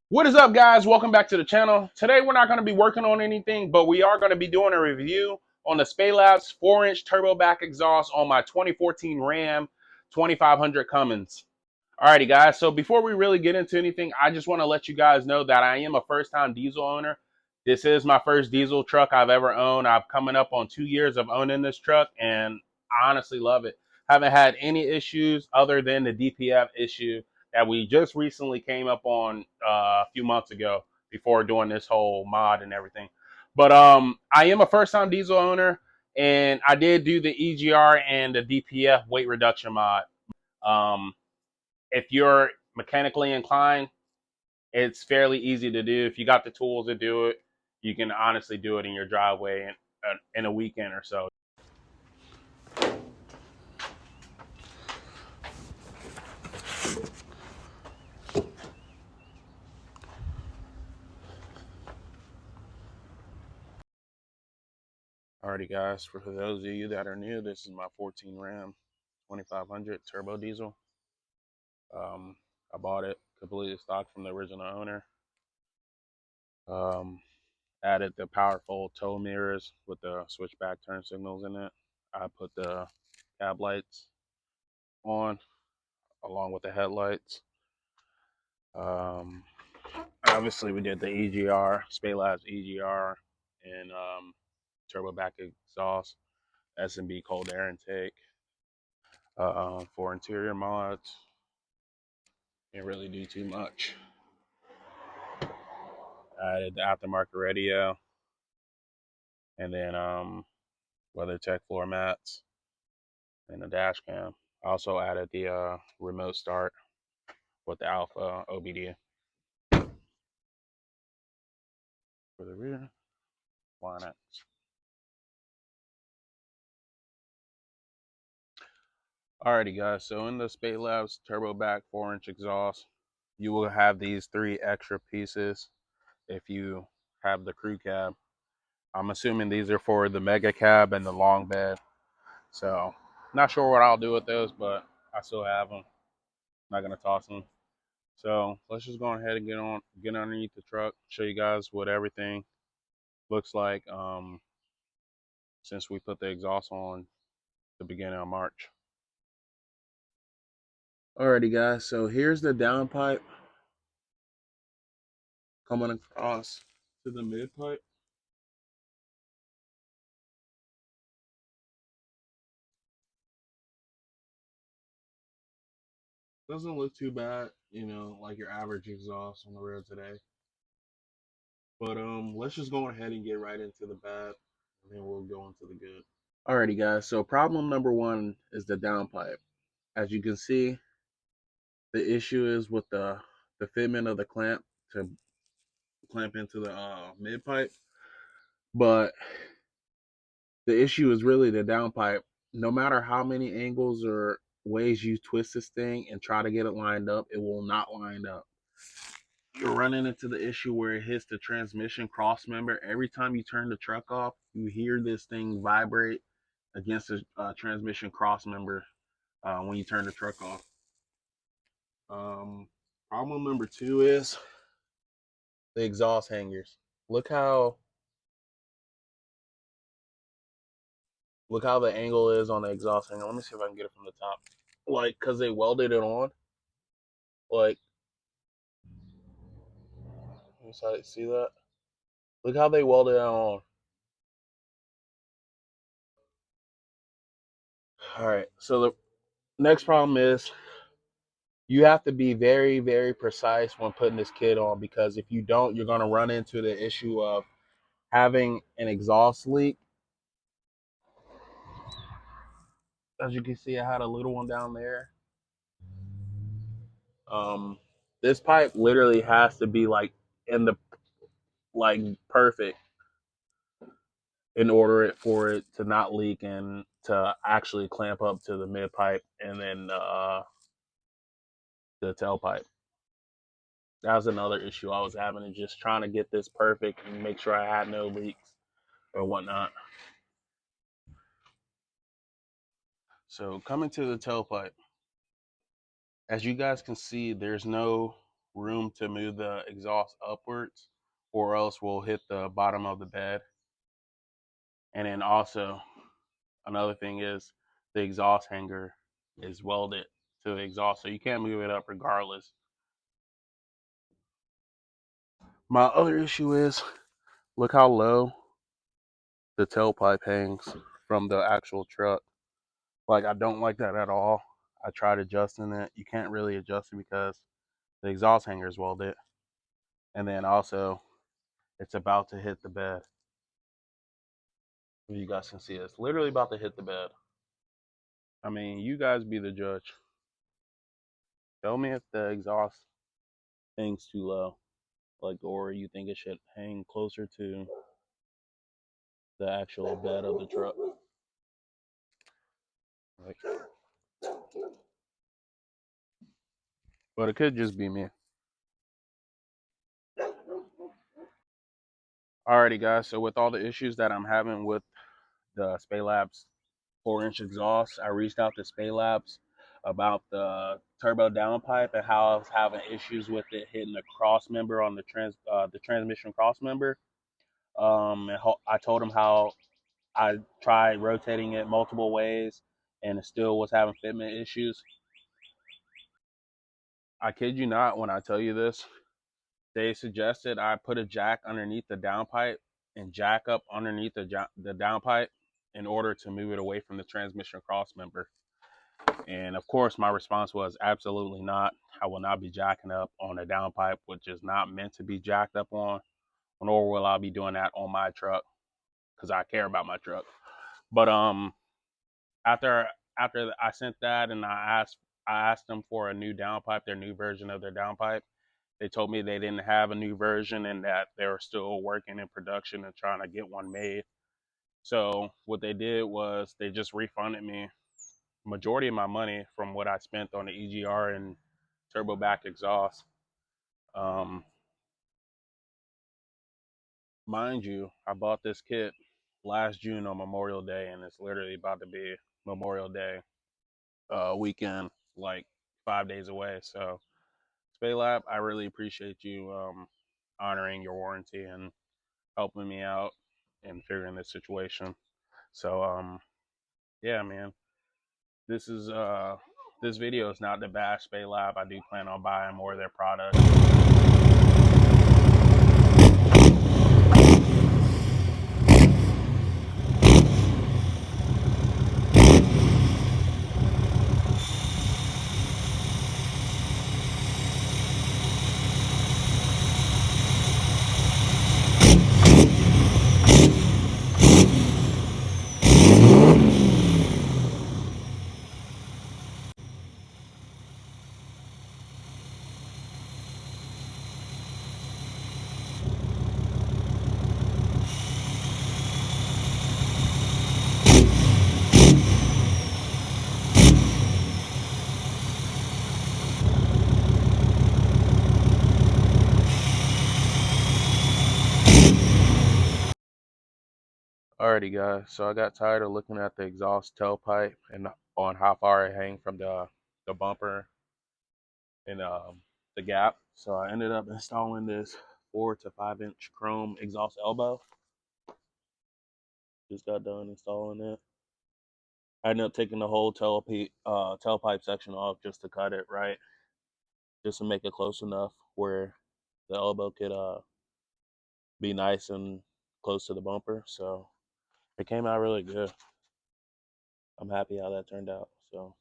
What is up, guys? Welcome back to the channel. Today we're not going to be working on anything, but we are going to be doing a review on the Spelab's 4-inch turbo back exhaust on my 2014 Ram 2500 Cummins. Alrighty, guys, so before we really get into anything, I just want to let you guys know that I am a first-time diesel owner. This is my first diesel truck I've ever owned. I'm coming up on 2 years of owning this truck, and I honestly love it. Haven't had any issues other than the DPF issue that we just recently came up on a few months ago before doing this whole mod and everything. But I am a first-time diesel owner, and I did do the EGR and the DPF weight reduction mod. Um, if you're mechanically inclined, it's fairly easy to do. If you got the tools to do it, you can honestly do it in your driveway in a weekend or so. Alrighty, guys, for those of you that are new, this is my 14 Ram 2500 turbo diesel. I bought it completely stock from the original owner. Um, Added the powerful tow mirrors with the switchback turn signals in it. I put the cab lights on along with the headlights. Obviously, we did the EGR, Spelab's EGR, and turbo back exhaust, S&B cold air intake. For interior mods, can't really do too much. I added the aftermarket radio, and then WeatherTech floor mats, and the dash cam. I also added the remote start with the Alpha OBD. For the rear, why not? Alrighty, guys, so in the Spelab's turbo back 4-inch exhaust, you will have these 3 extra pieces if you have the crew cab. I'm assuming these are for the mega cab and the long bed. So not sure what I'll do with those, but I still have them. Not gonna toss them. So let's just go ahead and get underneath the truck, show you guys what everything looks like since we put the exhaust on the beginning of March. Alrighty, guys, so here's the downpipe coming across to the mid pipe. Doesn't look too bad, like your average exhaust on the road today. But let's just go ahead and get right into the bad, and then we'll go into the good. Alrighty, guys. So problem number 1 is the downpipe. As you can see, the issue is with the fitment of the clamp to clamp into the mid pipe, but the issue is really the downpipe. No matter how many angles or ways you twist this thing and try to get it lined up, it will not line up. You're running into the issue where it hits the transmission cross member. Every time you turn the truck off, you hear this thing vibrate against the transmission cross member when you turn the truck off. Problem number 2 is the exhaust hangers. Look how the angle is on the exhaust hanger. Let me see if I can get it from the top. Like, cause they welded it on. Like, see that? Look how they welded it on. All right. So the next problem is you have to be very, very precise when putting this kit on, because if you don't, you're going to run into the issue of having an exhaust leak. As you can see, I had a little one down there. This pipe literally has to be like in the perfect in order for it to not leak and to actually clamp up to the mid pipe and then the tailpipe. That was another issue I was having, is just trying to get this perfect and make sure I had no leaks or whatnot. So coming to the tailpipe, as you guys can see, there's no room to move the exhaust upwards, or else we'll hit the bottom of the bed. And then also another thing is the exhaust hanger is welded to the exhaust, so you can't move it up regardless. My other issue is, look how low the tailpipe hangs from the actual truck. Like, I don't like that at all. I tried adjusting it. You can't really adjust it because the exhaust hanger is welded. And then also, it's about to hit the bed. You guys can see it. It's literally about to hit the bed. I mean, you guys be the judge. Tell me if the exhaust hangs too low, like, or you think it should hang closer to the actual bed of the truck. Like, but it could just be me. Alrighty, guys. So with all the issues that I'm having with the Spelab's 4-inch exhaust, I reached out to Spelab's about the turbo downpipe and how I was having issues with it hitting the cross member on the transmission cross member. And I told him how I tried rotating it multiple ways and it still was having fitment issues. I kid you not when I tell you this. They suggested I put a jack underneath the downpipe and jack up underneath the downpipe in order to move it away from the transmission cross member. And of course, my response was absolutely not. I will not be jacking up on a downpipe, which is not meant to be jacked up on, nor will I be doing that on my truck because I care about my truck. But after I sent that and I asked them for a new downpipe, their new version of their downpipe. They told me they didn't have a new version and that they were still working in production and trying to get one made. So what they did was they just refunded me majority of my money from what I spent on the EGR and turbo back exhaust. Um, Mind you, I bought this kit last June on Memorial Day, and it's literally about to be Memorial Day weekend, like 5 days away. So, Spelab, I really appreciate you honoring your warranty and helping me out in figuring this situation. So, yeah, man, this is this video is not to bash Spelab. I do plan on buying more of their products. Alrighty, guys. So I got tired of looking at the exhaust tailpipe and on how far it hang from the bumper and the gap. So I ended up installing this 4 to 5 inch chrome exhaust elbow. Just got done installing it. I ended up taking the whole tailpipe section off just to cut it right, just to make it close enough where the elbow could be nice and close to the bumper. So it came out really good. I'm happy how that turned out. So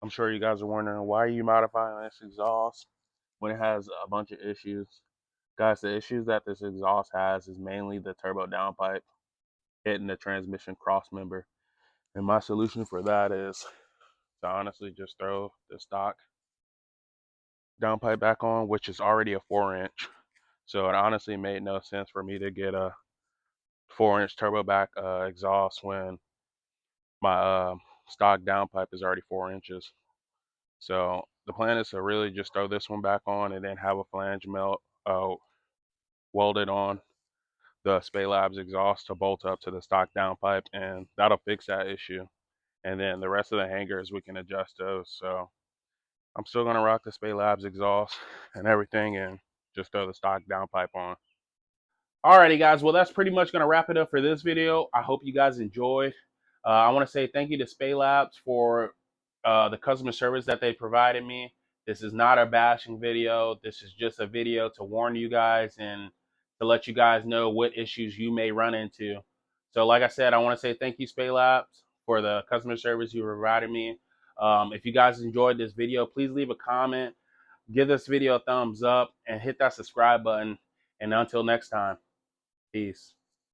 I'm sure you guys are wondering, why are you modifying this exhaust when it has a bunch of issues? Guys, the issues that this exhaust has is mainly the turbo downpipe hitting the transmission cross member. And my solution for that is to honestly just throw the stock downpipe back on, which is already a 4-inch. So it honestly made no sense for me to get a 4-inch turbo back exhaust when my stock downpipe is already 4 inches. So the plan is to really just throw this one back on and then have a flange melt welded on the Spelab's exhaust to bolt up to the stock downpipe, and that'll fix that issue. And then the rest of the hangers, we can adjust those. So I'm still gonna rock the Spelabs exhaust and everything, and just throw the stock downpipe on. Alrighty, guys. Well, that's pretty much gonna wrap it up for this video. I hope you guys enjoyed. I want to say thank you to Spelabs for the customer service that they provided me. This is not a bashing video. This is just a video to warn you guys and to let you guys know what issues you may run into. So, like I said, I want to say thank you, Spelabs, for the customer service you provided me. If you guys enjoyed this video, please leave a comment, give this video a thumbs up, and hit that subscribe button. And until next time, peace.